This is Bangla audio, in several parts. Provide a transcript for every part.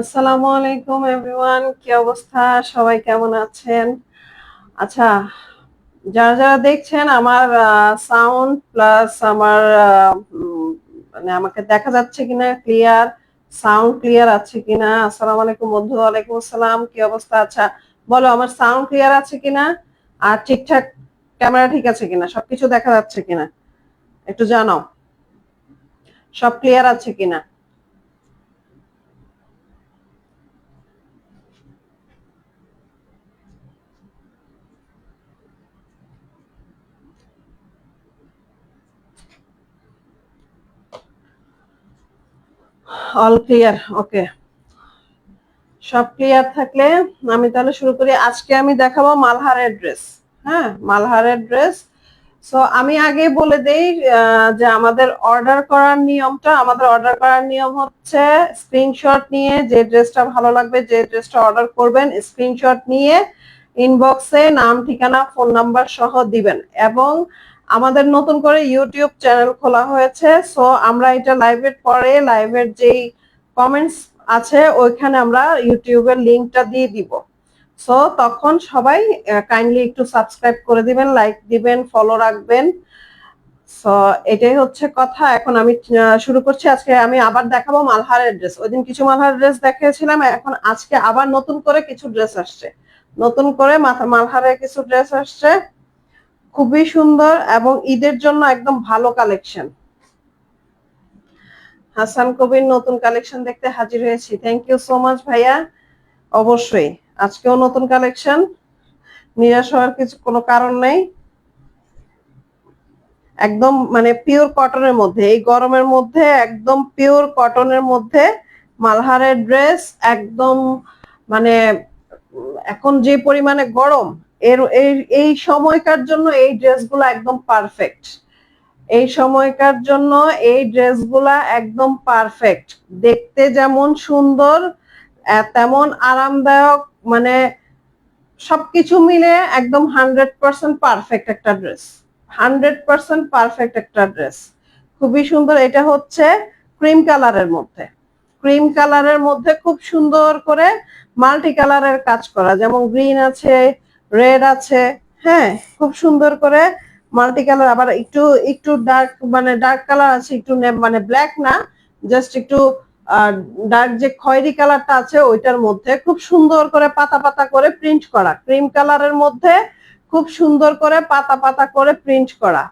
আসসালামু আলাইকুম এভরিওয়ান, কি অবস্থা? সবাই কেমন আছেন? আচ্ছা, যারা যারা দেখছেন আমার সাউন্ড প্লাস আমার মানে আমাকে দেখা যাচ্ছে কিনা ক্লিয়ার, সাউন্ড ক্লিয়ার আছে কিনা? আসসালামু আলাইকুম বন্ধু। ওয়ালাইকুম আসসালাম, কি অবস্থা? আচ্ছা বলো, আমার সাউন্ড ক্লিয়ার আছে কিনা আর ঠিকঠাক ক্যামেরা ঠিক আছে কিনা, সবকিছু দেখা যাচ্ছে কিনা একটু জানাও, সব ক্লিয়ার আছে কিনা? অল ক্লিয়ার, ওকে। সব ক্লিয়ার থাকলে আমি তাহলে শুরু করি। আজকে আমি দেখাবো মালহারের ড্রেস। হ্যাঁ, মালহারের ড্রেস। সো আমি আগে বলে দেই যে আমাদের অর্ডার করার নিয়মটা, আমাদের অর্ডার করার নিয়ম হচ্ছে স্ক্রিনশট নিয়ে যে ড্রেসটা ভালো লাগবে, যে ড্রেসটা অর্ডার করবেন, স্ক্রিনশট নিয়ে ইনবক্সে নাম, ঠিকানা, ফোন নাম্বার সহ দিবেন। এবং আমাদের নতুন করে ইউটিউব চ্যানেল খোলা হয়েছে। সো আমরা এটা লাইভের পরে, লাইভের যেই কমেন্টস আছে ওইখানে আমরা ইউটিউবের লিংকটা দিয়ে দিব। সো তখন সবাই কাইন্ডলি একটু সাবস্ক্রাইব করে দিবেন, লাইক দিবেন, ফলো রাখবেন। সো এটাই হচ্ছে কথা। এখন আমি শুরু করছি। আজকে আমি আবার দেখাবো মালহারের ড্রেস। ওইদিন কিছু মালহারের ড্রেস দেখিয়েছিলাম, এখন আজকে আবার নতুন করে কিছু ড্রেস আসছে, নতুন করে মালহারের কিছু ড্রেস আসছে, খুবই সুন্দর এবং ঈদের জন্য একদম ভালো কালেকশন। হাসান কবির নতুন কালেকশন দেখতে হাজির হয়েছি। থ্যাংক ইউ সো মাচ ভাইয়া। অবশ্যই আজকেও নতুন কালেকশন, নিরাশ হওয়ার কিছু কোনো কারণ নেই। একদম মানে পিওর কটনের মধ্যে, এই গরমের মধ্যে একদম পিওর কটনের মধ্যে মালহারের ড্রেস, একদম মানে এখন যে পরিমাণে গরম, এর এই সময়কার জন্য এই ড্রেসগুলো একদম পারফেক্ট। এই সময়কার জন্য এই ড্রেসগুলা একদম পারফেক্ট। দেখতে যেমন সুন্দর তেমন আরামদায়ক, মানে সবকিছু মিলে একদম 100% পারফেক্ট একটা ড্রেস। 100% পারফেক্ট একটা ড্রেস, খুবই সুন্দর। এটা হচ্ছে ক্রিম কালারের মধ্যে, ক্রিম কালারের মধ্যে খুব সুন্দর করে মাল্টি কালারের কাজ করা, যেমন গ্রিন আছে, রেড আছে। হ্যাঁ, খুব সুন্দর করে মাল্টি কালার, আবার একটু একটু ডার্ক, মানে ডার্ক কালার আছে, একটু মানে ব্ল্যাক না, জাস্ট একটু ডার্ক যে খয়েরি কালারটা আছে ওইটার মধ্যে খুব সুন্দর করে পাতা পাতা করে প্রিন্ট করা, ক্রিম কালারের মধ্যে খুব সুন্দর করে পাতা পাতা করে প্রিন্ট করা।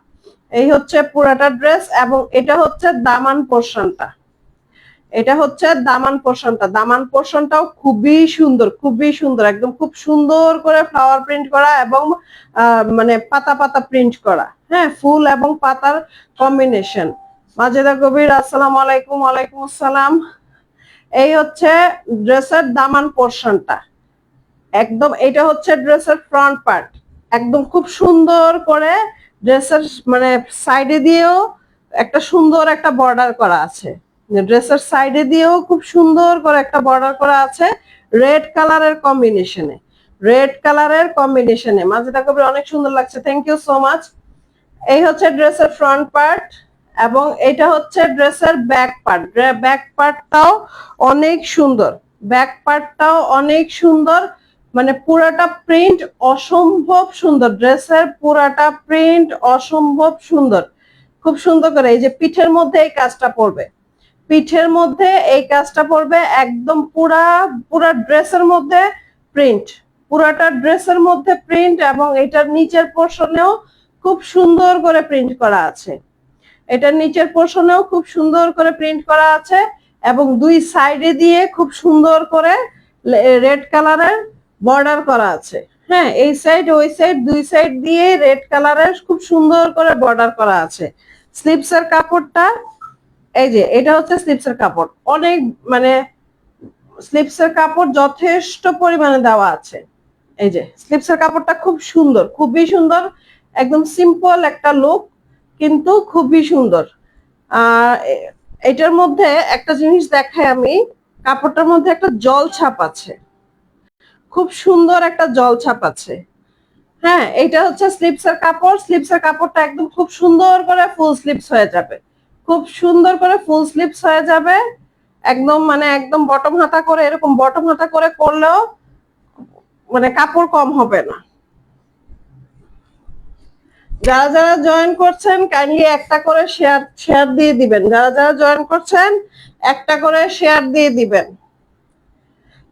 এই হচ্ছে পুরাটা ড্রেস, এবং এটা হচ্ছে দামান পোর্শনটা। এটা হচ্ছে দামান পোর্শনটা। দামান পোর্শনটাও খুবই সুন্দর, খুবই সুন্দর, একদম খুব সুন্দর করে ফ্লাওয়ার প্রিন্ট করা এবং মানে পাতা পাতা প্রিন্ট করা। হ্যাঁ, ফুল এবং পাতার কম্বিনেশন। মাজেদা কবির, আসসালামু আলাইকুম। ওয়ালাইকুম আসসালাম। এই হচ্ছে ড্রেসের দামান পোর্শনটা। একদম এটা হচ্ছে ড্রেসের ফ্রন্ট পার্ট। একদম খুব সুন্দর করে ড্রেসের মানে সাইডে দিয়েও একটা সুন্দর একটা বর্ডার করা আছে। ড্রেসের সাইডে দিয়েও খুব সুন্দর করে একটা বর্ডার করা আছে রেড কালারের কম্বিনেশনে। রেড কালারের কম্বিনেশনে মাজেদা কবির, অনেক সুন্দর লাগছে, থ্যাংক ইউ সো মাচ। এই হচ্ছে ড্রেসের ফ্রন্ট পার্ট, এবং এটা হচ্ছে ড্রেসের ব্যাক পার্ট। ব্যাক পার্টটাও অনেক সুন্দর, ব্যাক পার্টটাও অনেক সুন্দর, মানে পুরাটা প্রিন্ট অসম্ভব সুন্দর। ড্রেসের পুরাটা প্রিন্ট অসম্ভব সুন্দর, খুব সুন্দর করে। এই যে পিঠের মধ্যে এই কাজটা পড়বে, পিঠের মধ্যে এই কাজটা পড়বে, একদম পুরা পুরা ড্রেসের মধ্যে প্রিন্ট, পুরাটা ড্রেসের মধ্যে প্রিন্ট, এবং এটার নিচের পোর্শনেও খুব সুন্দর করে প্রিন্ট করা আছে। এটার নিচের পোর্শনেও খুব সুন্দর করে প্রিন্ট করা আছে, এবং দুই সাইডে দিয়ে খুব সুন্দর করে রেড কালারের বর্ডার করা আছে। হ্যাঁ, এই সাইড ওই সাইড দুই সাইড দিয়ে রেড কালারের খুব সুন্দর করে বর্ডার করা আছে। স্লিপসের কাপড়টা এই যে, এটা হচ্ছে স্লিপসের কাপড়, অনেক মানে স্লিপসের কাপড় যথেষ্ট পরিমাণে দেওয়া আছে। এই যে স্লিপসের কাপড়টা খুব সুন্দর, খুবই সুন্দর, একদম সিম্পল একটা লুক, কিন্তু খুবই সুন্দর। আর এটার মধ্যে একটা জিনিস দেখাই আমি, কাপড়টার মধ্যে একটা জল ছাপ আছে, খুব সুন্দর একটা জল ছাপ আছে। হ্যাঁ, এটা হচ্ছে স্লিপসের কাপড়। স্লিপসের কাপড়টা একদম খুব সুন্দর করে ফুল স্লিপস হয়ে যাবে, খুব সুন্দর করে ফুল স্লিপস হয়ে যাবে, একদম মানে একদম বটম হাতা করে, এরকম বটম হাতা করে করলেও মানে কাপড় কম হবে না। যারা যারা জয়েন করছেন কাইন্ডলি একটা করে শেয়ার দিয়ে দিবেন। যারা যারা জয়েন করছেন একটা করে শেয়ার দিয়ে দিবেন।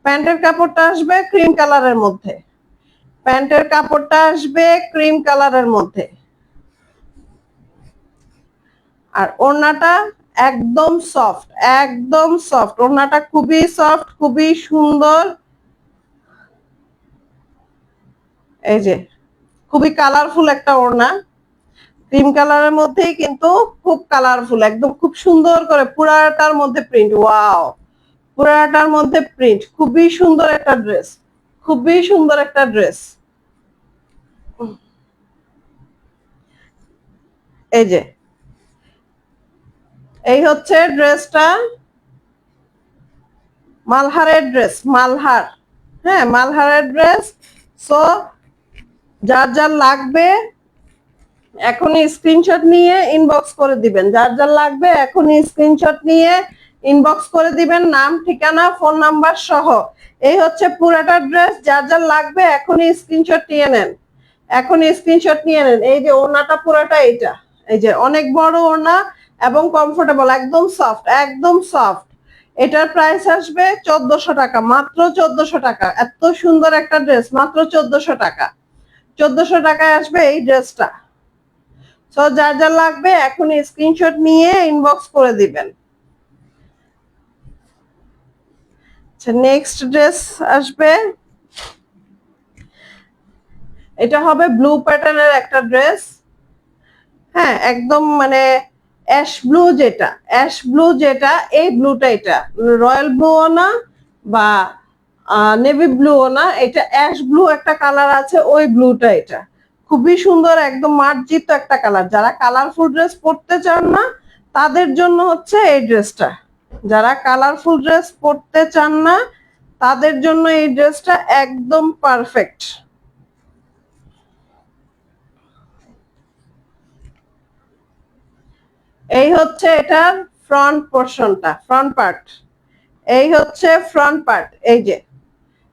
প্যান্টের কাপড়টা আসবে ক্রিম কালারের মধ্যে, প্যান্টের কাপড়টা আসবে ক্রিম কালারের মধ্যে, আর ওড়নাটা একদম সফট, একদম সফট। ওড়নাটা খুবই সফট, খুবই সুন্দর। এই যে খুবই কালারফুল একটা ওড়না, ক্রিম কালারের মধ্যেই কিন্তু খুব কালারফুল, একদম খুব সুন্দর করে পুরাটার মধ্যে প্রিন্ট। ওয়াও, পুরাটার মধ্যে প্রিন্ট, খুবই সুন্দর একটা ড্রেস, খুবই সুন্দর একটা ড্রেস। এই যে এই হচ্ছে ড্রেসটা, মালহারের ড্রেস, মালহার। হ্যাঁ, মালহারের ড্রেস। সো যার যার লাগবে এখনই স্ক্রিনশট নিয়ে ইনবক্স করে দিবেন। যার যার লাগবে এখনই স্ক্রিনশট নিয়ে ইনবক্স করে দিবেন, নাম, ঠিকানা, ফোন নাম্বার সহ। এই হচ্ছে পুরাটা ড্রেস। যার যার লাগবে এখনই স্ক্রিনশট নিয়ে নেন, এখনই স্ক্রিনশট নিয়ে নেন। এই যে ওড়নাটা পুরাটা এটা, এই যে অনেক বড় ওড়না এবং কমফোর্টেবল, একদম সফট, একদম সফট। এটার প্রাইস আসবে 1400 টাকা, মাত্র 1400 টাকা। এত সুন্দর একটা ড্রেস মাত্র 1400 টাকা। 1400 টাকায় আসবে এই ড্রেসটা। সো যার যার লাগবে এখনই স্ক্রিনশট নিয়ে ইনবক্স করে দিবেন। আচ্ছা, নেক্সট ড্রেস আসবে, এটা হবে ব্লু প্যাটার্নের একটা ড্রেস। হ্যাঁ, একদম মানে অ্যাশ ব্লু, যেটা অ্যাশ ব্লু, যেটা এই ব্লুটা, এটা রয়্যাল ব্লুও না বা নেভি ব্লুও না, এটা অ্যাশ ব্লু একটা কালার আছে, ওই ব্লুটা। এটা খুবই সুন্দর, একদম মার্জিত একটা কালার। যারা কালারফুল ড্রেস পরতে চান না তাদের জন্য হচ্ছে এই ড্রেসটা। যারা কালারফুল ড্রেস পরতে চান না তাদের জন্য এই ড্রেসটা একদম পারফেক্ট। এই হচ্ছে এটার ফ্রন্ট পোর্শনটা, ফ্রন্ট পার্ট। এই হচ্ছে ফ্রন্ট পার্ট। এই যে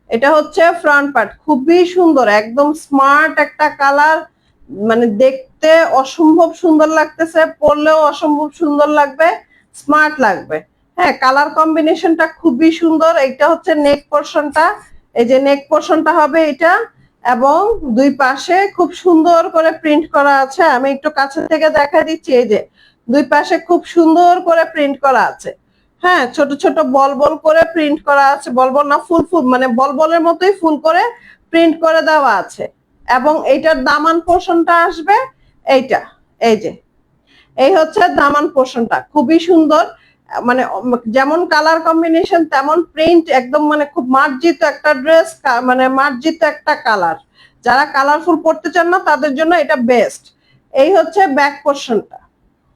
এটা হচ্ছে ফ্রন্ট পার্ট, খুবই সুন্দর, একদম স্মার্ট একটা কালার, মানে দেখতে অসম্ভব সুন্দর লাগতেছে, পরলেও অসম্ভব সুন্দর লাগবে, স্মার্ট লাগবে। হ্যাঁ, কালার কম্বিনেশনটা খুবই সুন্দর। এটা হচ্ছে নেক পোর্শনটা, এই যে নেক পোর্শনটা হবে এটা, এবং দুই পাশে খুব সুন্দর করে প্রিন্ট করা আছে। আমি একটু কাছে থেকে দেখা দিচ্ছি, এই যে দুই পাশে খুব সুন্দর করে প্রিন্ট করা আছে। হ্যাঁ, ছোট ছোট বল বল করে প্রিন্ট করা আছে, বল বল না, ফুল ফুল মানে বল বলের মতোই ফুল করে প্রিন্ট করে দেওয়া আছে। এবং এইটার দামান পোর্শনটা আসবে এইটা, এই যে এই হচ্ছে দামান পোর্শনটা, খুবই সুন্দর। মানে যেমন কালার কম্বিনেশন তেমন প্রিন্ট, একদম মানে খুব মার্জিত একটা ড্রেস, মানে মার্জিত একটা কালার। যারা কালারফুল পড়তে চান না তাদের জন্য এটা বেস্ট। এই হচ্ছে ব্যাক পোর্শনটা,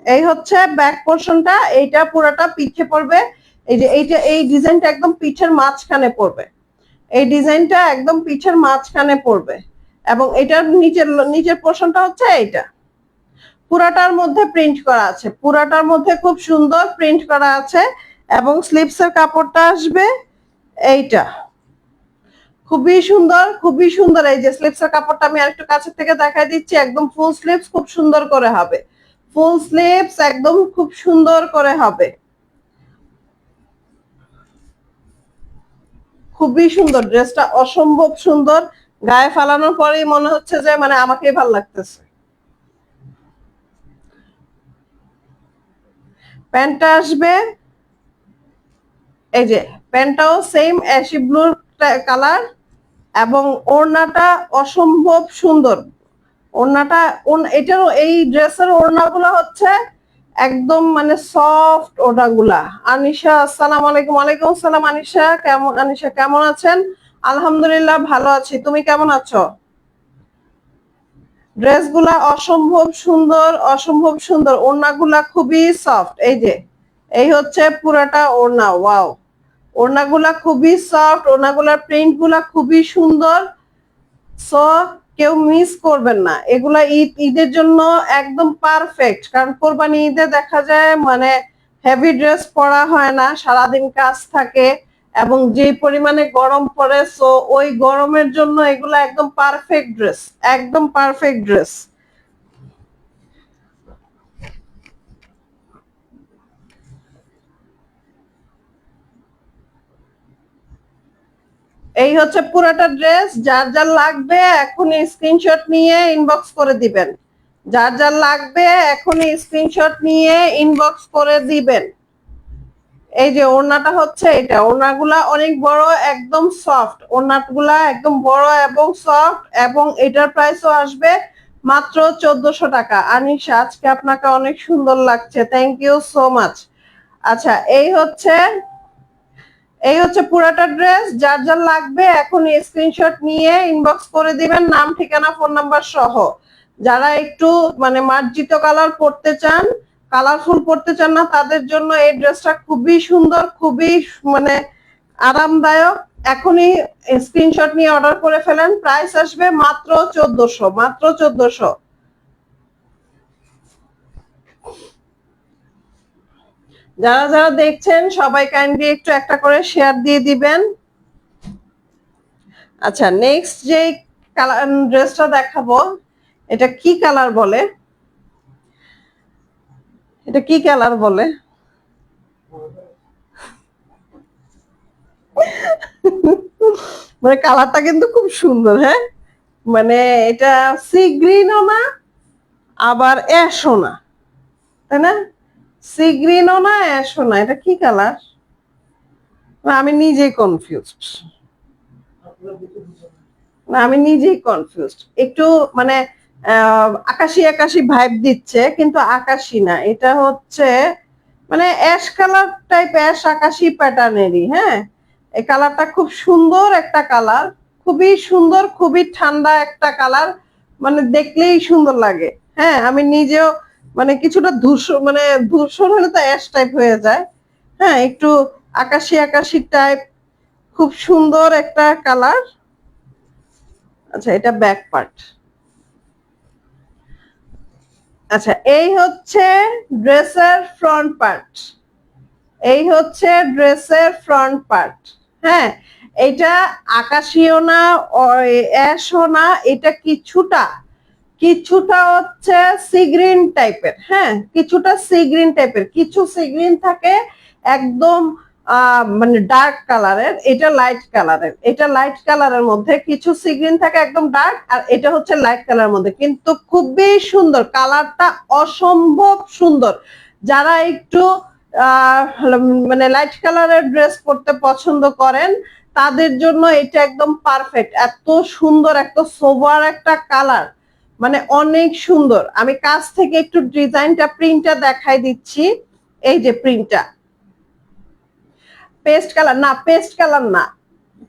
এই হচ্ছে ব্যাক পোর্শনটা। এইটা পুরোটা পিঠে পড়বে, এই যে এইটা, এই ডিজাইনটা একদম পিঠের মাঝখানে পড়বে, এই ডিজাইনটা একদম পিঠের মাঝখানে পড়বে। এবং এটার নিচের নিচের পোর্শনটা হচ্ছে এইটা, পুরাটার মধ্যে প্রিন্ট করা আছে, পুরাটার মধ্যে খুব সুন্দর প্রিন্ট করা আছে। এবং স্লিভসের কাপড়টা আসবে এইটা, খুবই সুন্দর, খুবই সুন্দর। এই যে স্লিভসের কাপড়টা আমি আরেকটু কাছে থেকে দেখাই দিচ্ছি, একদম ফুল স্লিভস খুব সুন্দর করে হবে, ফুল স্লিভস একদম খুব সুন্দর করে হবে, খুবই সুন্দর। ড্রেসটা অসম্ভব সুন্দর, গায়ে ফালানোর পরেই মনে হচ্ছে যে মানে আমাকেই ভাল লাগতেছে। প্যান্টটা আসবে এই যে, প্যান্টটাও সেম অ্যাশি ব্লু কালার, এবং ওড়নাটা অসম্ভব সুন্দর। ওড়নাটা, এটারও এই ড্রেসের ওড়নাগুলো হচ্ছে একদম মানে সফট ওড়নাগুলা। আনিশা, আসসালামু আলাইকুম। ওয়ালাইকুম আসসালাম আনিশা, কেমন, আনিশা কেমন আছেন? আলহামদুলিল্লাহ ভালো আছি, তুমি কেমন আছো? ড্রেসগুলা অসম্ভব সুন্দর, অসম্ভব সুন্দর। ওড়নাগুলা খুবই সফট, এই যে এই হচ্ছে পুরাটা ওড়না। ওয়াও, ওড়নাগুলা খুবই সফট, ওড়নাগুলার প্রিন্ট গুলা খুবই সুন্দর। সো কেউ মিস করবেন না, এগুলা ঈদের জন্য একদম পারফেক্ট। কারণ কোরবানি ঈদে দেখা যায় মানে হেভি ড্রেস পরা হয় না, সারাদিন কাজ থাকে এবং যে পরিমাণে গরম পড়ে, সো ওই গরমের জন্য এগুলা একদম পারফেক্ট ড্রেস, একদম পারফেক্ট ড্রেস। এই হচ্ছে পুরাটা ড্রেস। যার যার লাগবে এখনই স্ক্রিনশট নিয়ে ইনবক্স করে দিবেন, যার যার লাগবে এখনই স্ক্রিনশট নিয়ে ইনবক্স করে দিবেন। এই যে ওড়নাটা হচ্ছে এটা, ওড়নাগুলা অনেক বড়, একদম সফট, ওড়নাগুলা একদম বড় এবং সফট। এবং এটার প্রাইসও আসবে মাত্র 1400 টাকা। আনিশা, আজকে আপনাকে অনেক সুন্দর লাগছে, থ্যাংক ইউ সো মাচ। আচ্ছা, এই হচ্ছে পুরাটা ড্রেস। যার যার লাগবে এখন স্ক্রিনশট নিয়ে ইনবক্স করে দিবেন, নাম ঠিকানা ফোন নাম্বার সহ। যারা একটু মানে মার্জিত কালার পড়তে চান, কালারফুল পড়তে চান না, তাদের জন্য এই ড্রেসটা খুবই সুন্দর, খুবই মানে আরামদায়ক। এখনই স্ক্রিনশট নিয়ে অর্ডার করে ফেলেন, প্রাইস আসবে মাত্র 1400, মাত্র 1400। যারা যারা দেখছেন সবাই কাইন্ডলি একটু একটা করে শেয়ার দিয়ে দিবেন। আচ্ছা, নেক্সট যে কালার ড্রেসটা দেখাবো, এটা কি কালার বলে, এটা কি কালার বলে? মানে কালারটা কিন্তু খুব সুন্দর, হ্যাঁ, মানে এটা সি গ্রিনও না আবার অ্যাশও না, তাই না? সি গ্রিনও না অ্যাশও না, এটা কি কালার? আমি নিজেই কনফিউজড, না আমি নিজেই কনফিউজড একটু। মানে আকাশি আকাশি ভাইব দিচ্ছে, কিন্তু আকাশি না, এটা হচ্ছে মানে অ্যাশ কালার টাইপ, অ্যাশ আকাশি প্যাটার্নেরই। হ্যাঁ, এই কালারটা খুব সুন্দর একটা কালার, খুবই সুন্দর, খুবই ঠান্ডা একটা কালার, মানে দেখলেই সুন্দর লাগে। হ্যাঁ, আমি নিজেও মানে কিছুটা ধূসর, মানে ধূসর হলে তো অ্যাশ টাইপ হয়ে যায়। হ্যাঁ, একটু আকাশি আকাশি টাইপ, খুব সুন্দর একটা কালার। আচ্ছা, এটা ব্যাক পার্ট। আচ্ছা, এই হচ্ছে ড্রেসের ফ্রন্ট পার্ট, এই হচ্ছে ড্রেসের ফ্রন্ট পার্ট। হ্যাঁ, এটা আকাশিও না, অ্যাশও না, এটা কিছুটা কিছুটা হচ্ছে সি গ্রিন টাইপের। হ্যাঁ, কিছুটা সি গ্রিন টাইপের, কিছু সি গ্রিন থাকে একদম মানে ডার্ক কালারের, এটা লাইট কালারের। এটা লাইট কালারের মধ্যে কিছু সি গ্রিন থাকে একদম ডার্ক, আর এটা হচ্ছে লাইট কালারের মধ্যে, কিন্তু খুবই সুন্দর কালারটা, অসম্ভব সুন্দর। যারা একটু মানে লাইট কালারের ড্রেস পরতে পছন্দ করেন তাদের জন্য এটা একদম পারফেক্ট। এত সুন্দর, এত সোবার একটা কালার, মানে অনেক সুন্দর। আমি কাছ থেকে একটু ডিজাইনটা, প্রিন্টটা দেখাই দিচ্ছি। এই যে প্রিন্টটা, পেস্ট কালার না, পেস্ট কালার না,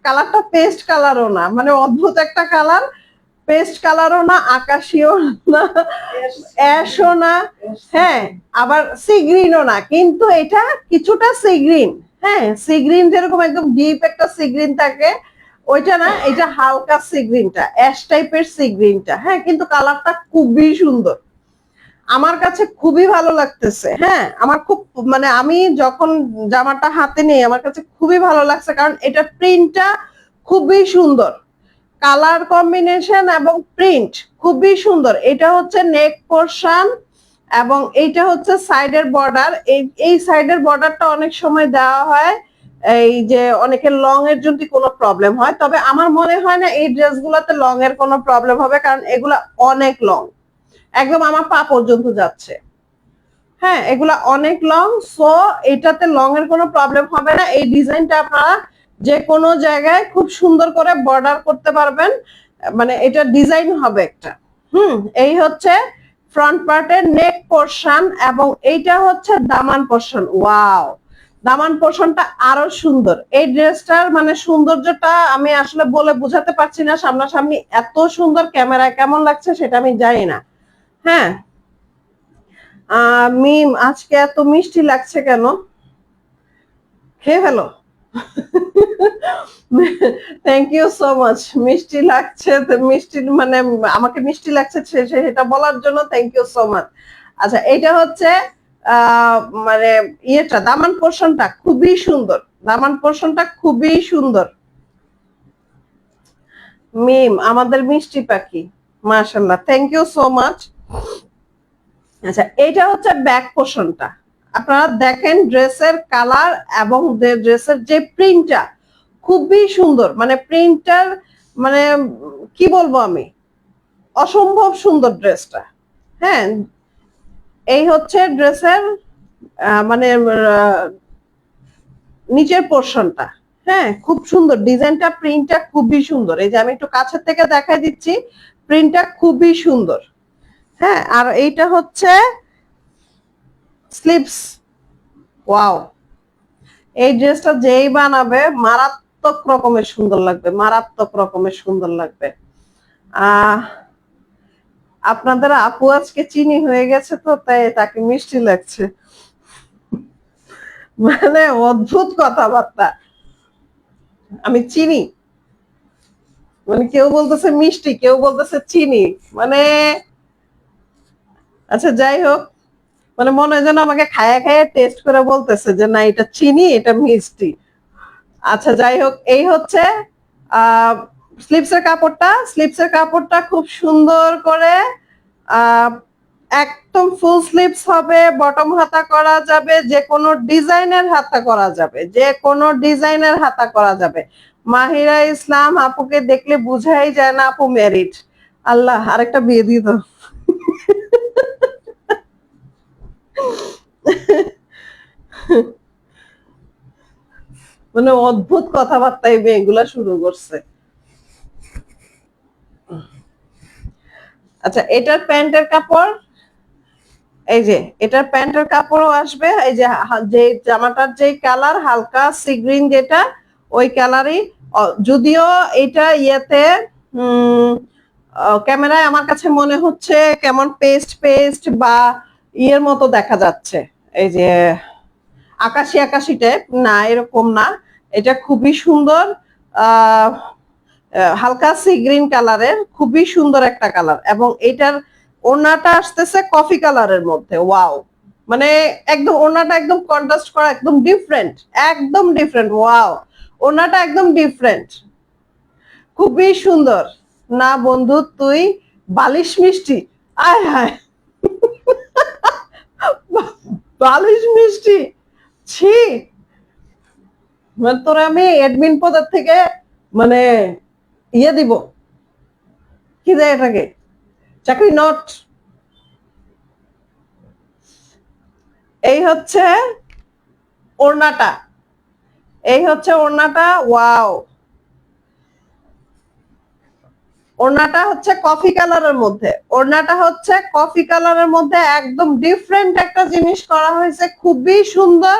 কালারটা পেস্ট কালারও না, মানে অদ্ভুত একটা কালার। পেস্ট কালারও না, আকাশিও না, অ্যাশও না, হ্যাঁ, আবার সি গ্রিনও না, কিন্তু এটা কিছুটা সি গ্রিন। হ্যাঁ, সি গ্রিন যেরকম একদম ডিপ একটা সি গ্রিন থাকে, ওইটা না, এটা হালকা সি গ্রিনটা, অ্যাশ টাইপের সি গ্রিনটা। হ্যাঁ, কিন্তু কালারটা খুবই সুন্দর, আমার কাছে খুবই ভালো লাগতেছে। হ্যাঁ, আমার খুব, মানে আমি যখন জামাটা হাতে নিই আমার কাছে খুবই ভালো লাগছে, কারণ এটা প্রিন্টটা খুবই সুন্দর, কালার কম্বিনেশন এবং প্রিন্ট খুবই সুন্দর। এটা হচ্ছে নেক পোর্শন এবং এইটা হচ্ছে সাইডের বর্ডার। এই সাইডের বর্ডারটা অনেক সময় দেওয়া হয় এই যে অনেকের লং এর যদি কোনো প্রবলেম হয়, তবে আমার মনে হয় না এই ড্রেসগুলোতে লং এর কোনো প্রবলেম হবে, কারণ এগুলা অনেক লং, একদম আমার পা পর্যন্ত যাচ্ছে। হ্যাঁ, এগুলা অনেক লং, সো এটাতে লং এর কোনো প্রবলেম হবে না। এই ডিজাইনটা আপনারা যে কোনো জায়গায় খুব সুন্দর করে বর্ডার করতে পারবেন, মানে এটা ডিজাইন হবে একটা। এই হচ্ছে ফ্রন্ট পার্টের নেক পোর্শন, এবং এইটা হচ্ছে দামান পোর্শন। ওয়াও, দামান পোর্শনটা আরো সুন্দর। এই ড্রেসটার মানে সৌন্দর্যটা আমি আসলে বলে বোঝাতে পারছি না, সামনাসামনি এত সুন্দর, ক্যামেরায় কেমন লাগছে সেটা আমি জানি না। হ্যাঁ, মিম আজকে এত মিষ্টি লাগছে কেন? খেয়ে ফেলো। Thank you so much. মিষ্টি লাগছে, মিষ্টি মানে আমাকে মিষ্টি লাগছে সেটা বলার জন্য থ্যাংক ইউ সো মাচ। আচ্ছা, এটা হচ্ছে মানে ইয়েটা, দামান পোর্শনটা খুবই সুন্দর, দামান পোর্শনটা খুবই সুন্দর। মিম আমাদের মিষ্টি পাখি, মাশাআল্লাহ, থ্যাংক ইউ সো মাচ। আচ্ছা, এটা হচ্ছে ব্যাক পোর্শনটা। আপনারা দেখেন ড্রেসের কালার এবং ড্রেসের যে প্রিন্টটা খুবই সুন্দর, মানে প্রিন্টার, মানে কি বলবো আমি, অসম্ভব সুন্দর ড্রেসটা। হ্যাঁ, এই হচ্ছে ড্রেসের মানে নিচের পোর্শনটা। হ্যাঁ, খুব সুন্দর ডিজাইনটা, প্রিন্টটা খুবই সুন্দর। এই যে আমি একটু কাছের থেকে দেখাই দিচ্ছি, প্রিন্টটা খুবই সুন্দর। হ্যাঁ, আর এইটা হচ্ছে স্লিভস। ওয়াও, এই ড্রেসটা যেই বানাবে মারাত্মক রকমের সুন্দর লাগবে, মারাত্মক রকমের সুন্দর লাগবে। আপনাদের আপু আজকে চিনি হয়ে গেছে, তো তাই তাকে মিষ্টি লাগছে, মানে অদ্ভুত কথাবার্তা। আমি চিনি, মানে কেউ বলতেছে মিষ্টি, কেউ বলতেছে চিনি, মানে আচ্ছা যাই হোক, মানে মনে হয় যেন আমাকে খায়া খায়া টেস্ট করে বলতেছে যে না এটা চিনি, এটা মিষ্টি। আচ্ছা যাই হোক, এই হচ্ছে আহ স্লিপসের কাপড়টা। স্লিপসের কাপড়টা খুব সুন্দর করে আহ একদম ফুল স্লিভস হবে, বটম হাতা করা যাবে, যে কোনো ডিজাইনের হাতা করা যাবে, যে কোনো ডিজাইনের হাতা করা যাবে। মাহিরা ইসলাম আপুকে দেখলে বুঝাই যায় না আপু ম্যারিড। আল্লাহ, আরেকটা বিয়ে দিয়ে দাও। মানে অদ্ভুত কথাবার্তা এই মেয়েগুলা শুরু করছে। আচ্ছা, এটার প্যান্টের কাপড়, এই যে এটার প্যান্টের কাপড়ও আসবে, এই যে যে জামাটার যে কালার হালকা সি গ্রিন, যেটা ওই কালারই। যদিও এটা ইয়েতে ক্যামেরায় আমার কাছে মনে হচ্ছে কেমন পেস্ট পেস্ট বা ইয়ের মতো দেখা যাচ্ছে, এই যে আকাশি আকাশি টাইপ, না এরকম না। এটা খুবই সুন্দর, আহ হালকা সি গ্রিন কালারের, খুবই সুন্দর একটা কালার। এবং এটার ওড়নাটা আসতেছে কফি কালারের মধ্যে। ওয়াও, মানে একদম ওড়নাটা একদম কন্ট্রাস্ট করা, একদম ডিফারেন্ট, একদম ডিফারেন্ট। ওয়াও, ওড়নাটা একদম ডিফারেন্ট, খুবই সুন্দর। না বন্ধু তুই বালিশ মিষ্টি, আয় হায়, বালিশ মিষ্টি, ছি, মানে তোরা আমি এডমিন পদের থেকে মানে ইয়ে দিব, কি দেয় এটাকে, চাকরি নট। এই হচ্ছে ওড়নাটা, এই হচ্ছে ওড়নাটা। ওয়াও, ওড়নাটা হচ্ছে কফি কালারের মধ্যে, ওড়নাটা হচ্ছে কফি কালারের মধ্যে একদম ডিফারেন্ট একটা জিনিস করা হয়েছে, খুবই সুন্দর।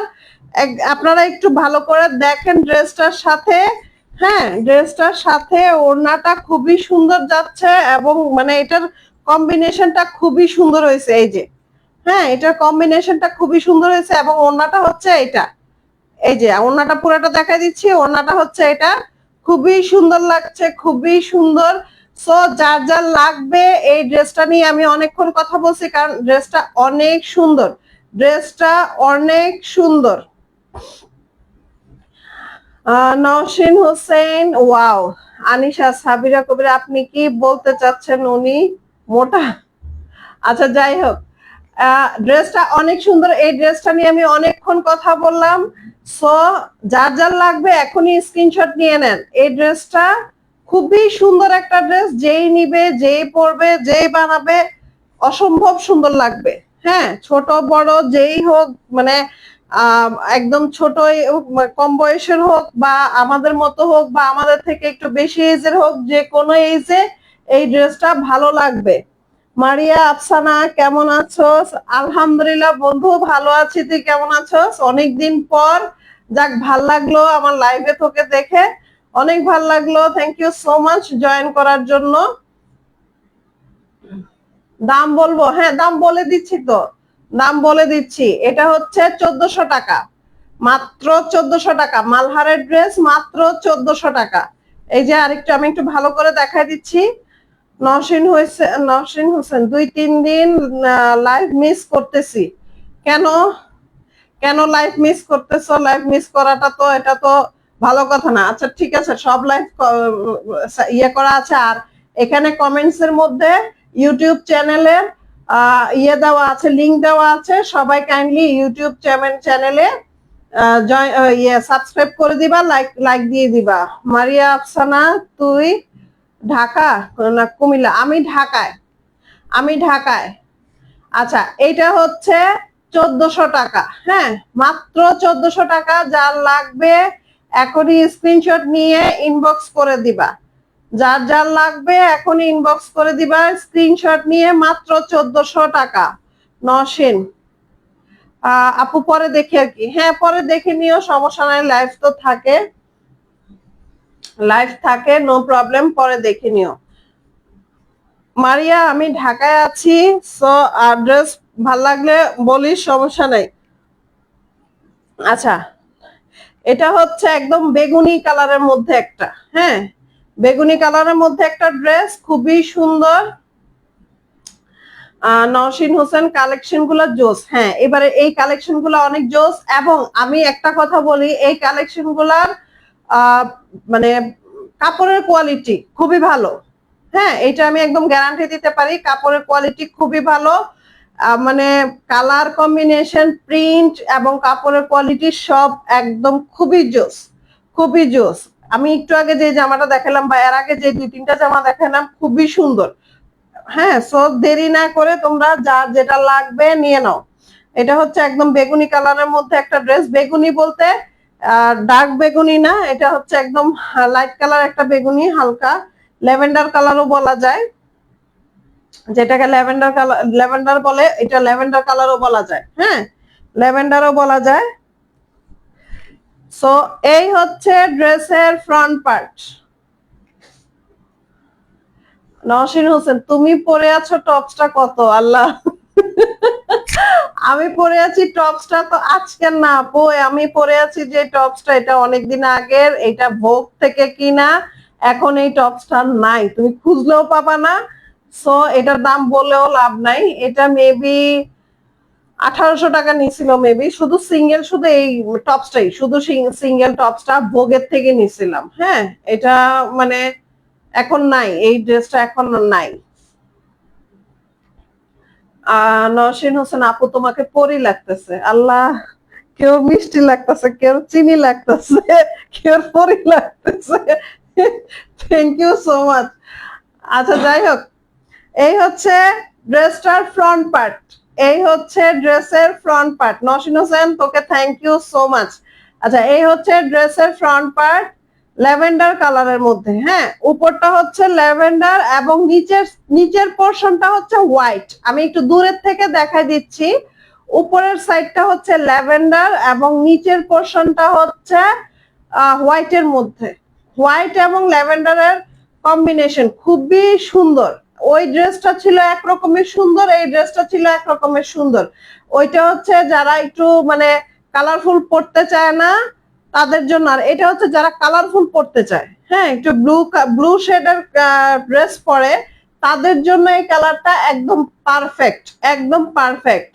আপনারা একটু ভালো করে দেখেন ড্রেসটার সাথে। হ্যাঁ, ড্রেসটার সাথে ওড়নাটা খুবই সুন্দর যাচ্ছে, এবং মানে এটার কম্বিনেশনটা খুবই সুন্দর হয়েছে। এই যে, হ্যাঁ, এটার কম্বিনেশনটা খুবই সুন্দর হয়েছে, এবং ওড়নাটা হচ্ছে এটা। এই যে ওড়নাটা পুরোটা দেখাই দিচ্ছি, ওড়নাটা হচ্ছে এটা, খুবই সুন্দর লাগছে, খুবই সুন্দর। সো যার যার লাগবে, এই ড্রেসটা নিয়ে আমি অনেকক্ষণ কথা বলছি, কারণ ড্রেসটা অনেক সুন্দর, ড্রেসটা অনেক সুন্দর। নওশিন হোসেন, ওয়াও। আনিশা সাবিরা কবির, আপনি কি বলতে চাচ্ছেন উনি মোটা? আচ্ছা, যাই হোক, ড্রেসটা অনেক সুন্দর, এই ড্রেসটা নিয়ে আমি অনেকক্ষণ কথা বললাম। সো যার যার লাগবে এখনই স্ক্রিনশট নিয়ে নেন। এই ড্রেসটা খুবই সুন্দর একটা ড্রেস, যেই নিবে, যেই পরবে, যেই বানাবে, অসম্ভব সুন্দর লাগবে। হ্যাঁ, ছোট বড় যেই হোক, মানে একদম ছোট কম বয়সের হোক, বা আমাদের মতো হোক, বা আমাদের থেকে একটু বেশি এজের হোক, যে কোনো এজে এই ড্রেসটা ভালো লাগবে। মারিয়া আফসানা, কেমন আছো? আলহামদুলিল্লাহ বন্ধু, ভালো আছি। তুই কেমন আছোস? অনেকদিন পর, যাক, ভাল লাগলো আমার লাইভে তোকে দেখে, অনেক ভাল লাগলো। Thank you so much join করার জন্য। দাম বলবো? হ্যাঁ, দাম বলে দিচ্ছি তো, দাম বলে দিচ্ছি। এটা হচ্ছে 1400 টাকা, মাত্র 1400 টাকা। মালহারের ড্রেস, মাত্র 1400 টাকা। এই যে আরেকটু আমি একটু ভালো করে দেখাই দিচ্ছি। নওশিন হোসেন, 2-3 দিন লাইভ মিস করতেছি। কেন? কেন লাইভ মিস করতেছো? লাইভ মিস করাটা তো, এটা তো ভালো কথা না। আচ্ছা, ঠিক আছে, সব লাইভ ইয়ে করা আছে। আর এখানে কমেন্টস এর মধ্যে ইউটিউব চ্যানেলের ইয়ে দেওয়া আছে, লিংক দেওয়া আছে। সবাই কাইন্ডলি ইউটিউব চ্যানেলে ইয়ে সাবস্ক্রাইব করে দিবা, লাইক লাইক দিয়ে দিবা। মারিয়া আফসানা, তুই ঢাকা না কুমিল্লা? আমি ঢাকায়, আমি ঢাকায়। আচ্ছা, এটা হচ্ছে 1400 টাকা। হ্যাঁ, মাত্র 1400 টাকা। যার লাগবে এখনই স্ক্রিনশট নিয়ে ইনবক্স করে দিবা। যার যার লাগবে এখনই ইনবক্স করে দিবা স্ক্রিনশট নিয়ে, মাত্র 1400 টাকা। নওশিন, আপু পরে দেখি আর কি। হ্যাঁ, পরে দেখে নিও, সমস্যা নাই, লাইভ তো থাকে, লাইভ থাকে, নো প্রবলেম, পরে দেখে নিও। মারিয়া, আমি ঢাকায় আছি, সো অ্যাড্রেস ভাল লাগলে বলিস, সমস্যা নাই। আচ্ছা, এটা হচ্ছে একদম বেগুনি কালারের মধ্যে একটা, হ্যাঁ, বেগুনি কালারের মধ্যে একটা ড্রেস, খুবই সুন্দর। নওশিন হোসেন, কালেকশন গুলো জোস। হ্যাঁ, এবারে এই কালেকশন গুলো অনেক জোস, এবং আমি একটা কথা বলি, এই কালেকশন গুলার মানে কাপড়ের কোয়ালিটি খুবই ভালো। হ্যাঁ, এটা আমি একদম গ্যারান্টি দিতে পারি, কাপড়ের কোয়ালিটি খুবই ভালো। মানে কালার কম্বিনেশন, প্রিন্ট এবং কাপড়ের কোয়ালিটি সব একদম খুবই জোস, খুবই জোস। আমি একটু আগে যে জামাটা দেখালাম, বা এর আগে যে 2-3টা জামা দেখালাম, খুবই সুন্দর। হ্যাঁ, সো দেরি না করে তোমরা যার যেটা লাগবে নিয়ে নাও। এটা হচ্ছে একদম বেগুনি কালারের মধ্যে একটা ড্রেস। বেগুনি বলতে ডার্ক বেগুনি না, এটা হচ্ছে একদম লাইট কালার একটা বেগুনি, হালকা ল্যাভেন্ডার কালারও বলা যায়, যেটাকে ল্যাভেন্ডার কালার, ল্যাভেন্ডার বলে, এটা ল্যাভেন্ডার কালারও বলা যায়। হ্যাঁ, ল্যাভেন্ডারও বলা যায়। সো এই হচ্ছে ড্রেসের ফ্রন্ট পার্ট। নওশিন হোসেন, তুমি পরে আছো টপসটা কত? আল্লাহ, আমি পরে আছি টপসটা তো আজকের না আপু, আমি পরে আছি যে টপসটা, এটা অনেকদিন আগের, এটা ভোগ থেকে কিনা। এখন এই টপসটা নাই, তুমি খুঁজলেও পাবা না। সো এটার দাম বলেও লাভ নাই। এটা মেবি 1800 টাকা নিছিল, মেবি শুধু সিঙ্গেল, শুধু এই টপসটাই, শুধু সিঙ্গেল টপসটা ভোগের থেকে নিছিলাম। হ্যাঁ, এটা মানে এখন নাই, এই ড্রেসটা এখন নাই। নওশিন হোসেন, আপু তোমাকে পরি লাগতেছে। আল্লাহ, কেউ মিষ্টি লাগতেছে, কেউ চিনি লাগতেছে, কেউ পরি লাগতেছে। Thank you so much. আচ্ছা যাই হোক, এই হচ্ছে ড্রেসটার ফ্রন্ট পার্ট, এই হচ্ছে ড্রেসের ফ্রন্ট পার্ট। নসিন হোসেন তোকে থ্যাংক ইউ সো মাচ। আচ্ছা এই হচ্ছে ড্রেসের ফ্রন্ট পার্ট ল্যাভেন্ডার কালারের মধ্যে। হ্যাঁ, উপরটা হচ্ছে ল্যাভেন্ডার এবং নিচের পোর্শনটা হচ্ছে হোয়াইট। আমি একটু দূরের থেকে দেখাই দিচ্ছি। উপরের সাইডটা হচ্ছে ল্যাভেন্ডার এবং নিচের পোর্শনটা হচ্ছে হোয়াইটের মধ্যে। হোয়াইট এবং ল্যাভেন্ডারের কম্বিনেশন খুবই সুন্দর। ওই ড্রেসটা ছিল একরকমের সুন্দর, এই ড্রেসটা ছিল একরকমের সুন্দর। ওইটা হচ্ছে যারা একটু মানে কালারফুল পড়তে চায় না তাদের জন্য, আর এটা হচ্ছে যারা কালারফুল পড়তে চায়, হ্যাঁ একটু ব্লু শেডের ড্রেস পরে তাদের জন্য এই কালারটা একদম পারফেক্ট, একদম পারফেক্ট।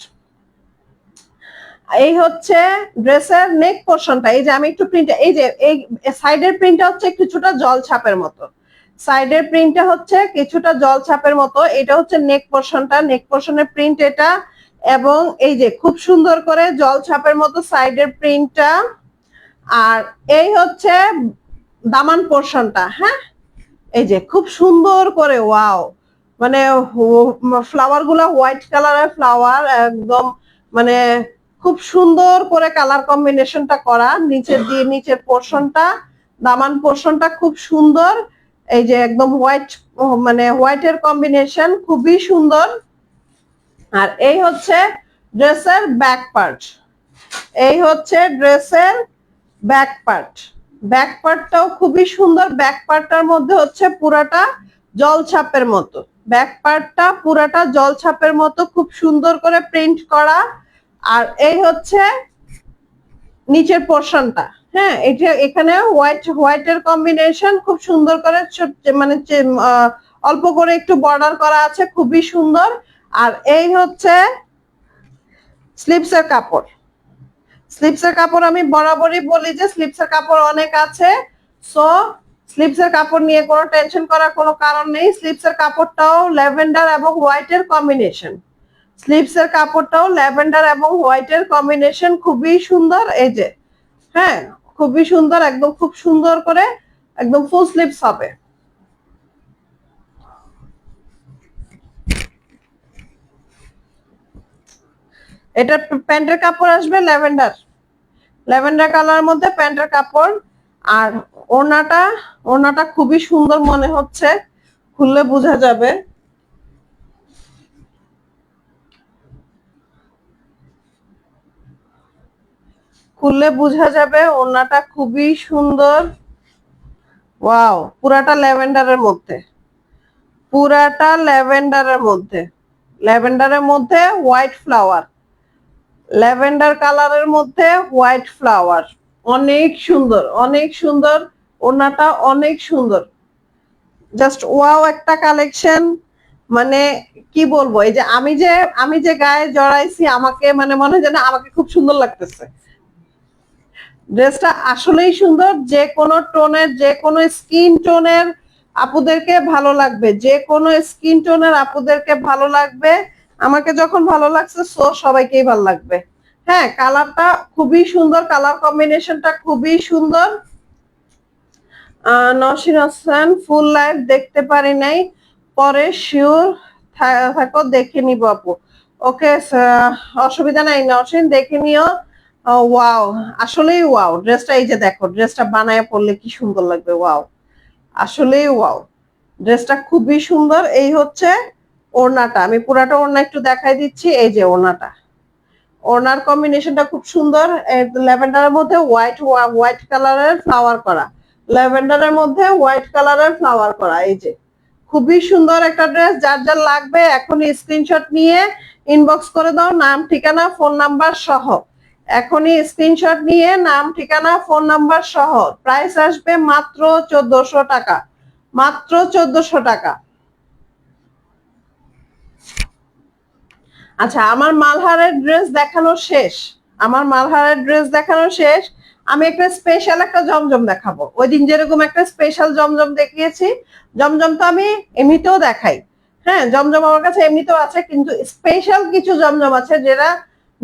এই হচ্ছে ড্রেসের নেক পোর্শনটা। এই যে আমি একটু প্রিন্ট, এই যে এই সাইডের প্রিন্টটা হচ্ছে কিছুটা জল ছাপের মতো, সাইডের প্রিন্টটা হচ্ছে কিছুটা জল ছাপের মতো। এটা হচ্ছে নেক পোর্শনটা, নেক পোর্শনের প্রিন্ট এটা। এবং এই যে খুব সুন্দর করে জল ছাপের মতো সাইডের প্রিন্টটা। আর এই হচ্ছে দামান পোর্শনটা। হ্যাঁ, এই যে খুব সুন্দর করে, ওয়াও, মানে ফ্লাওয়ার গুলা হোয়াইট কালারের ফ্লাওয়ার, একদম মানে খুব সুন্দর করে কালার কম্বিনেশনটা করা। নিচের দিয়ে নিচের পোর্শনটা, দামান পোর্শনটা খুব সুন্দর। এই যে একদম হোয়াইট, মানে হোয়াইটের কম্বিনেশন খুবই সুন্দর। আর এই হচ্ছে ড্রেসের ব্যাক পার্ট, এই হচ্ছে ড্রেসের ব্যাক পার্ট। ব্যাক পার্টটাও খুবই সুন্দর। ব্যাক পার্টটার মধ্যে হচ্ছে পুরাটা জল ছাপের মতো, ব্যাক পার্টটা পুরাটা জল ছাপের মতো খুব সুন্দর করে প্রিন্ট করা। আর এই হচ্ছে নিচের পোর্শনটা। হ্যাঁ, এটা এখানে হোয়াইটের কম্বিনেশন খুব সুন্দর করে, মানে অল্প করে একটু বর্ডার করা আছে, খুবই সুন্দর। আর এই হচ্ছে স্লিপসের কাপড়। স্লিপসের কাপড় আমি বরাবরই বলি যে স্লিপসের কাপড় অনেক আছে, সো স্লিপসের কাপড় নিয়ে কোনো টেনশন করার কোনো কারণ নেই। স্লিপসের কাপড়টাও ল্যাভেন্ডার এবং হোয়াইটের কম্বিনেশন, স্লিপসের কাপড়টাও ল্যাভেন্ডার এবং হোয়াইটের কম্বিনেশন খুবই সুন্দর। এই যে, হ্যাঁ খুবই সুন্দর, একদম খুব সুন্দর করে একদম ফুল স্লিপস হবে। এটা প্যান্টের কাপড় আসবে ল্যাভেন্ডার, ল্যাভেন্ডার কালার মধ্যে প্যান্টের কাপড়। আর ওড়নাটা, ওড়নাটা খুবই সুন্দর মনে হচ্ছে, খুললে বোঝা যাবে। খুললে বোঝা যাবে ওড়নাটা খুবই সুন্দর। ওয়াও, পুরাটা ল্যাভেন্ডারের মধ্যে, পুরাটা ল্যাভেন্ডারের মধ্যে, ল্যাভেন্ডারের মধ্যে হোয়াইট ফ্লাওয়ার, ল্যাভেন্ডার কালারের মধ্যে হোয়াইট ফ্লাওয়ার। অনেক সুন্দর, অনেক সুন্দর, ওড়নাটা অনেক সুন্দর, জাস্ট ওয়াও একটা কালেকশন। মানে কি বলবো, এই যে আমি যে গায়ে জড়াইছি, আমাকে মানে মনে হয় যেন আমাকে খুব সুন্দর লাগতেছে। ড্রেসটা আসলেই সুন্দর, যে কোনো টোনের, যে কোনো স্কিন টোনের আপুদেরকে ভালো লাগবে, যে কোনো স্কিন টোনের আপুদেরকে ভালো লাগবে। আমাকে যখন ভালো লাগছে, সো সবাইকেই ভালো লাগবে। হ্যাঁ, কালারটা খুবই সুন্দর, কালার কম্বিনেশনটা খুবই সুন্দর। নসির হোসেন, ফুল লাইভ দেখতে পারি নাই, পরে শিওর থাকো দেখে নিব আপু। ওকে, অসুবিধা নাই নসিন, দেখে নিও। ওয়াও, আসলেই ওয়াও ড্রেসটা। এই যে দেখো, ড্রেসটা বানায় পরলে কি সুন্দর লাগবে, ওয়াও, আসলেই ওয়াও, ড্রেসটা খুবই সুন্দর। এই হচ্ছে ওড়নাটা, আমি পুরাটা ওড়না একটু দেখাই দিচ্ছি। এই যে ওড়নাটা, ওড়নার কম্বিনেশনটা খুব সুন্দর। ল্যাভেন্ডারের মধ্যে হোয়াইট কালারের ফ্লাওয়ার করা, ল্যাভেন্ডারের মধ্যে হোয়াইট কালারের ফ্লাওয়ার করা। এই যে খুবই সুন্দর একটা ড্রেস। যার যার লাগবে এখনই স্ক্রিনশট নিয়ে ইনবক্স করে দাও, নাম ঠিকানা ফোন নাম্বার সহ। এখনই স্ক্রিনশট নিয়ে নাম ঠিকানা ফোন নাম্বার সহ। প্রাইস আসবে মাত্র 1400 টাকা, মাত্র 1400 টাকা। আচ্ছা, আমার মালহারের ড্রেস দেখানো শেষ, আমার মালহারের ড্রেস দেখানো শেষ। আমি একটা স্পেশাল একটা জমজম দেখাবো। ওই দিন যেরকম একটা স্পেশাল জমজম দেখিয়েছি, জমজম তো আমি এমনিতেও দেখাই। হ্যাঁ, জমজম আমার কাছে এমনিতেও আছে, কিন্তু স্পেশাল কিছু জমজম আছে যেটা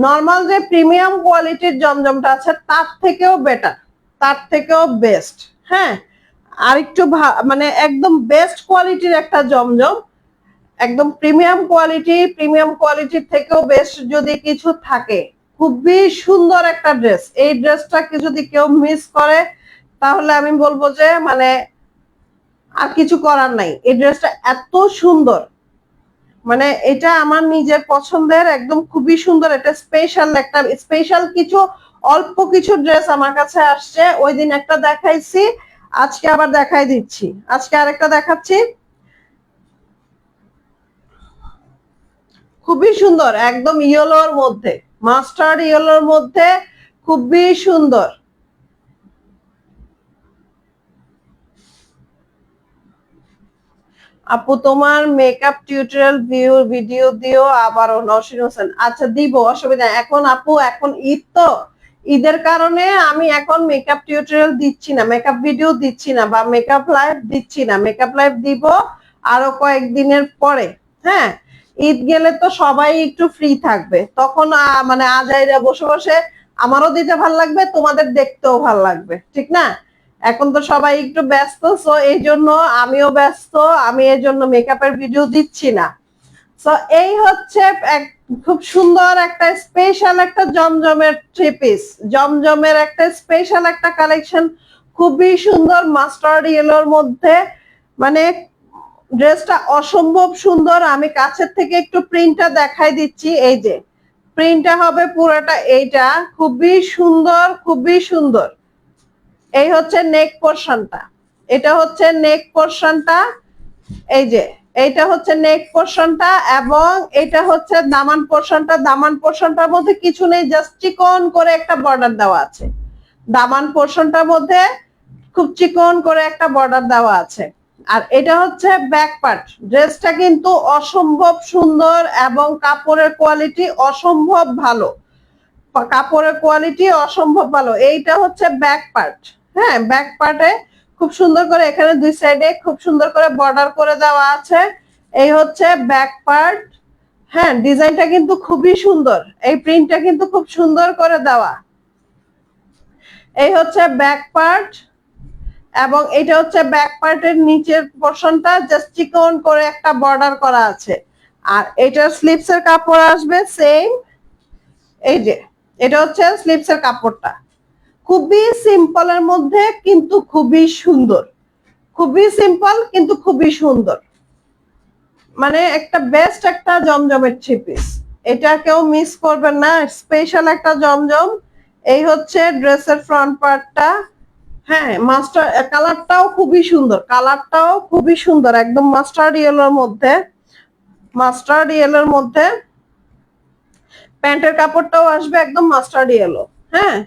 নর্মাল যে প্রিমিয়াম কোয়ালিটির জমজমটা আছে তার থেকেও বেটার, তার থেকেও বেস্ট। হ্যাঁ, আর একটু মানে একদম বেস্ট কোয়ালিটির একটা জমজম, একদম প্রিমিয়াম কোয়ালিটির থেকেও বেস্ট যদি কিছু থাকে, খুবই সুন্দর একটা ড্রেস। এই ড্রেসটাকে যদি কেউ মিস করে তাহলে আমি বলবো যে মানে আর কিছু করার নাই। এই ড্রেসটা এত সুন্দর, মানে এটা আমার নিজের পছন্দের, একদম খুবই সুন্দর। এটা স্পেশাল কিছু অল্প কিছু ড্রেস আমার কাছে আসছে। ওই দিন একটা দেখাইছি, আজকে আবার দেখাই দিচ্ছি, আজকে আরেকটা দেখাচ্ছি। খুবই সুন্দর, একদম ইয়েলোর মধ্যে, মাস্টার্ড ইয়েলোর মধ্যে, খুবই সুন্দর। আপু তোমার মেকআপ টিউটোরিয়াল ভিডিও দিও আবারও। নওশিন হোসেন, আচ্ছা দিব, অসুবিধা। এখন আপু এখন ঈদ তো, ঈদের কারণে আমি এখন মেকআপ টিউটোরিয়াল দিচ্ছি না, মেকআপ ভিডিও দিচ্ছি না, বা মেকআপ লাইভ দিচ্ছি না। মেকআপ লাইভ দিব আরো কয়েকদিনের পরে। হ্যাঁ, ঈদ গেলে তো সবাই একটু ফ্রি থাকবে, তখন মানে আজাইরা বসে বসে আমারও দিতে ভাল লাগবে, তোমাদের দেখতেও ভাল লাগবে, ঠিক না? এখন তো সবাই একটু ব্যস্ত, সো এই জন্য আমিও ব্যস্ত, আমি এই জন্য মেকআপের ভিডিও দিচ্ছি না। সো এই হচ্ছে খুব সুন্দর একটা স্পেশাল একটা জমজমের থ্রি পিস, জমজমের একটা স্পেশাল একটা কালেকশন, খুবই সুন্দর মাস্টার্ড ইয়েলোর মধ্যে। মানে ড্রেসটা অসম্ভব সুন্দর। আমি কাছের থেকে একটু প্রিন্টটা দেখাই দিচ্ছি। এই যে প্রিন্টটা হবে পুরোটা এইটা, খুবই সুন্দর, খুবই সুন্দর। এই হচ্ছে নেক পোর্শনটা, এটা হচ্ছে নেক পোর্শনটা, এই যে এইটা হচ্ছে নেক পোর্শনটা, এবং এটা হচ্ছে দামান পোর্শনটা। দামান পোর্শনটার মধ্যে কিছু নেই, জাস্ট চিকন করে একটা বর্ডার দেওয়া আছে। দামান পোর্শনটার মধ্যে খুব চিকন করে একটা বর্ডার দেওয়া আছে। আর এটা হচ্ছে ব্যাক পার্ট। ড্রেসটা কিন্তু অসম্ভব সুন্দর এবং কাপড়ের কোয়ালিটি অসম্ভব ভালো, কাপড়ের কোয়ালিটি অসম্ভব ভালো। এইটা হচ্ছে ব্যাক পার্ট। হ্যাঁ, ব্যাক পার্টে খুব সুন্দর করে এখানে দুই সাইডে খুব সুন্দর করে বর্ডার করে দেওয়া আছে। এই হচ্ছে ব্যাক পার্ট। হ্যাঁ, ডিজাইনটা কিন্তু খুবই সুন্দর, এই প্রিন্টটা কিন্তু খুব সুন্দর করে দেওয়া। এই হচ্ছে ব্যাক পার্ট, এবং এটা হচ্ছে ব্যাক পার্টের নিচের পোর্শনটা, জাস্ট চিকন করে একটা বর্ডার করা আছে। আর এটার স্লিপসের কাপড় আসবে সেম। এই যে এটা হচ্ছে স্লিপসের কাপড়টা, খুবই সিম্পলের মধ্যে কিন্তু খুবই সুন্দর, খুবই সিম্পল কিন্তু খুবই সুন্দর। মানে একটা বেস্ট একটা জমজমের থ্রি পিস, এটা কেউ মিস করবেন না, স্পেশাল একটা জমজম। এই হচ্ছে ড্রেসের ফ্রন্ট পার্টটা। হ্যাঁ, মাস্টার কালারটাও খুবই সুন্দর, কালারটাও খুবই সুন্দর, একদম মাস্টার্ড ইয়েলোর মধ্যে, মাস্টার্ড ইয়েলোর মধ্যে। প্যান্টের কাপড়টাও আসবে একদম মাস্টার্ড ইয়েলো। হ্যাঁ,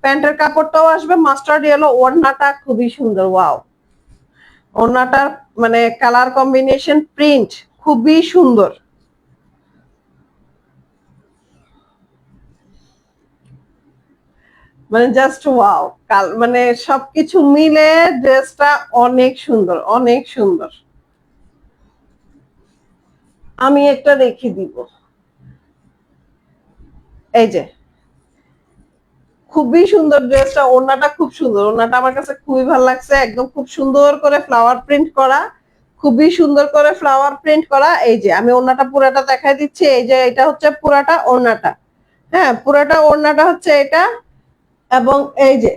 প্যান্টের কাপড়টাও আসবে মাস্টার্ড ইয়েলো। ওড়নাটা খুবই সুন্দর, ওয়াও। ওড়নাটার মানে কালার কম্বিনেশন, প্রিন্ট খুবই সুন্দর। মানে জাস্ট ওয়াও, মানে সবকিছু মিলে ড্রেসটা অনেক সুন্দর, অনেক সুন্দর। আমি একটা রেখে দিব, এই যে খুবই সুন্দর ড্রেসটা। ওড়নাটা খুব সুন্দর, ওড়নাটা আমার কাছে খুবই ভালো লাগছে, একদম খুব সুন্দর করে ফ্লাওয়ার প্রিন্ট করা, খুবই সুন্দর করে ফ্লাওয়ার প্রিন্ট করা। এই যে আমি ওড়নাটা পুরাটা দেখাই দিচ্ছি। এই যে এটা হচ্ছে পুরাটা ওড়নাটা। হ্যাঁ, পুরাটা ওড়নাটা হচ্ছে এটা, এবং এই যে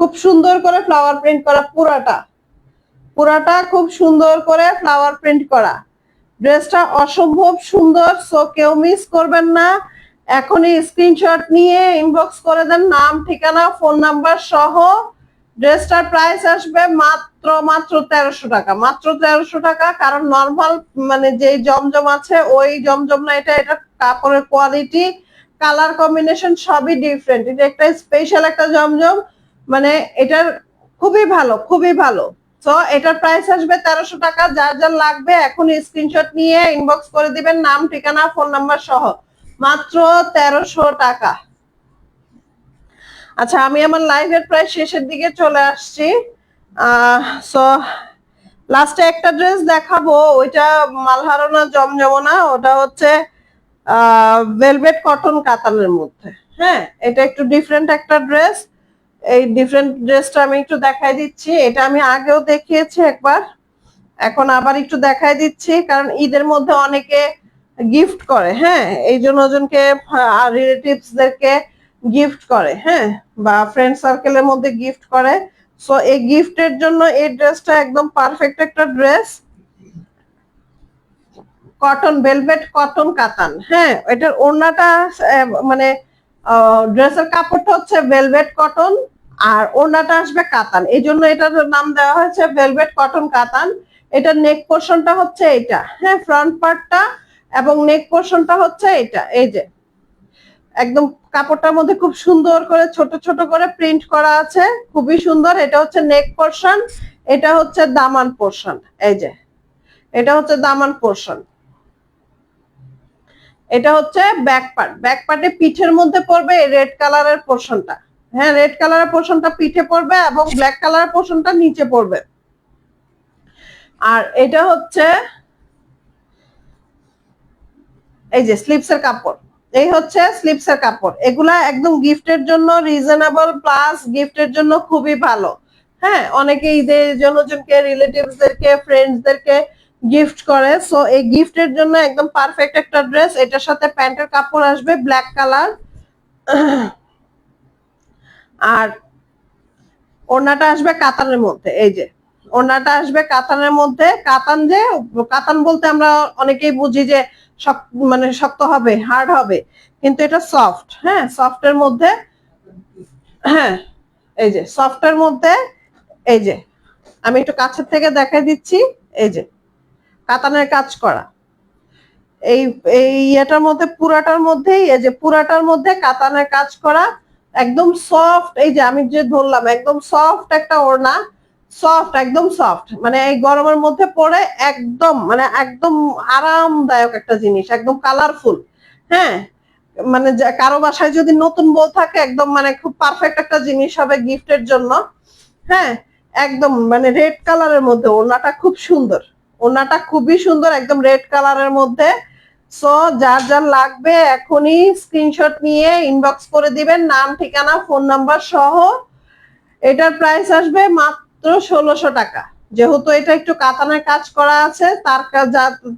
খুব সুন্দর করে ফ্লাওয়ার প্রিন্ট করা, পুরাটা পুরাটা খুব সুন্দর করে ফ্লাওয়ার প্রিন্ট করা। ড্রেসটা অসম্ভব সুন্দর, সো কেউ মিস করবেন না। এখনই স্ক্রিনশট নিয়ে ইনবক্স করে দেন, নাম, ঠিকানা, ফোন নাম্বার সহ। ড্রেসটার প্রাইস আসবে মাত্র মাত্র 1300 টাকা, মাত্র 1300 টাকা। কারণ নর্মাল মানে যে জমজম আছে ওই জমজম না, এটা এটা কাপড়ের কোয়ালিটি, কালার কম্বিনেশন সবই ডিফারেন্ট। এটা একটা স্পেশাল একটা জমজম, মানে এটার খুবই ভালো, খুবই ভালো। তো এটার প্রাইস আসবে 1300 টাকা। যার যার লাগবে এখন স্ক্রিনশট নিয়ে ইনবক্স করে দিবেন, নাম, ঠিকানা, ফোন নাম্বার সহ, মাত্র 1300 টাকা। আচ্ছা, আমি আমার লাইভের প্রায় শেষের দিকে চলে আসছি। সো লাস্টে একটা ড্রেস দেখাবো, ওইটা মালহারনা জমজমনা, ওটা হচ্ছে ভেলভেট কটন কাতানের মধ্যে। হ্যাঁ, এটা একটু ডিফারেন্ট একটা ড্রেস। এই ডিফারেন্ট ড্রেসটা আমি একটু দেখাই দিচ্ছি। এটা আমি আগেও দেখিয়েছি একবার, এখন আবার একটু দেখাই দিচ্ছি, কারণ ঈদের মধ্যে অনেকে গিফট করে। হ্যাঁ, এই জন্য জনকে রিলেটিভস দেরকে গিফট করে, হ্যাঁ, বা ফ্রেন্ড সার্কেলের মধ্যে গিফট করে। সো এই গিফটের জন্য এই ড্রেসটা একদম পারফেক্ট একটা ড্রেস। কটন, ভেলভেট কটন কাতান। হ্যাঁ, এটার ওড়নাটা মানে ড্রেসের কাপড়টা হচ্ছে ভেলভেট কটন, আর ওড়নাটা আসবে কাতান, এই জন্য এটার নাম দেওয়া হয়েছে ভেলভেট কটন কাতান। এটার নেক পোর্শনটা হচ্ছে এটা, হ্যাঁ, ফ্রন্ট পার্টটা, এবং নেক পোর্শনটা হচ্ছে এটা। এই যে একদম কাপড়টার মধ্যে খুব সুন্দর করে ছোট ছোট করে প্রিন্ট করা আছে, খুবই সুন্দর। এটা হচ্ছে নেক পোর্শন, এটা হচ্ছে দামান পোর্শন। এই যে এটা হচ্ছে দামান পোর্শন, এটা হচ্ছে ব্যাক পার্ট। ব্যাক পার্টে পিঠের মধ্যে পড়বে এই রেড কালারের পোর্শনটা। হ্যাঁ, রেড কালারের পোর্শনটা পিঠে পড়বে এবং ব্ল্যাক কালারের পোর্শনটা নিচে পড়বে। আর এটা হচ্ছে এই যে স্লিপসের কাপড়, এই হচ্ছে স্লিপসের কাপড়। এগুলা একদম গিফটের জন্য রিজনেবল, প্লাস গিফটের জন্য খুবই ভালো। হ্যাঁ, অনেকে ঈদের জন্য রিলেটিভসদেরকে, ফ্রেন্ডসদেরকে গিফট করে। সো এই গিফটের জন্য একদম পারফেক্ট একটা ড্রেস। এটার সাথে প্যান্টের কাপড় আসবে ব্ল্যাক কালার, আর ওড়নাটা আসবে কাতানের মধ্যে। এই যে ওড়নাটা আসবে কাতানের মধ্যে। কাতান, যে কাতান বলতে আমরা অনেকেই বুঝি যে মানে শক্ত হবে, হার্ড হবে, কিন্তু এটা সফট। হ্যাঁ, সফটের মধ্যে, হ্যাঁ, এই যে সফটের মধ্যে। এই যে আমি একটু কাছের থেকে দেখাই দিচ্ছি, এই যে কাতানের কাজ করা। এই এই ইয়েটার মধ্যে, পুরাটার মধ্যেই, এই যে পুরাটার মধ্যে কাতানের কাজ করা, একদম সফট। এই যে আমি যে ধরলাম, একদম সফট একটা ওড়না, সফট, একদম সফট, মানে এই গরমের মধ্যে পরে একদম, মানে একদম আরামদায়ক একটা জিনিস, একদম কালারফুল। হ্যাঁ, মানে কারো বাসায় যদি নতুন বউ থাকে, একদম মানে খুব পারফেক্ট একটা জিনিস হবে গিফটের জন্য। হ্যাঁ, একদম মানে রেড কালারের মধ্যে ওড়নাটা খুব সুন্দর, ওড়নাটা খুবই সুন্দর, একদম রেড কালারের মধ্যে। সো যার যার লাগবে এখনই স্ক্রিনশট নিয়ে ইনবক্স করে দিবেন, নাম, ঠিকানা, ফোন নাম্বার সহ। এটার প্রাইস আসবে মাত্র 1600 টাকা। যেহেতু এটা একটু কাতানের কাজ করা আছে,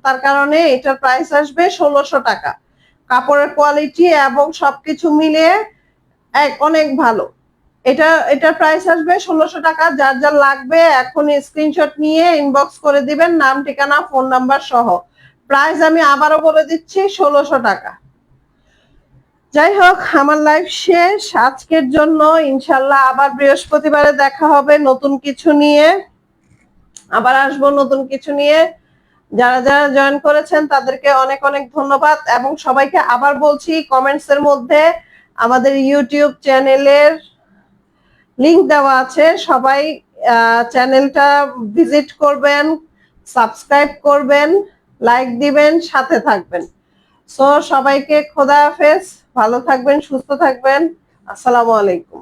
তার কারণে এটার প্রাইস আসবে 1600 টাকা। কাপড়ের কোয়ালিটি এবং সবকিছু মিলিয়ে অনেক ভালো। এটার প্রাইস আসবে 1600 টাকা। যার যার লাগবে এখনই স্ক্রিনশট নিয়ে ইনবক্স করে দিবেন, নাম, ঠিকানা, ফোন নাম্বার সহ। প্রাইস আমি আবারও বলে দিচ্ছি, 1600 টাকা। যাই হোক, আমার লাইফ শেষ আজকের জন্য। ইনশাল্লাহ আবার বৃহস্পতিবারে দেখা হবে নতুন কিছু নিয়ে, আবার আসবো নতুন কিছু নিয়ে। যারা যারা জয়েন করেছেন তাদেরকে অনেক অনেক ধন্যবাদ, এবং সবাইকে আবার বলছি, কমেন্টস এর মধ্যে আমাদের ইউটিউব চ্যানেলের লিংক দেওয়া আছে, সবাই চ্যানেলটা ভিজিট করবেন, সাবস্ক্রাইব করবেন, লাইক দিবেন, সাথে থাকবেন। সো সবাইকে খোদা হাফেজ, ভালো থাকবেন, সুস্থ থাকবেন। আসসালামু আলাইকুম।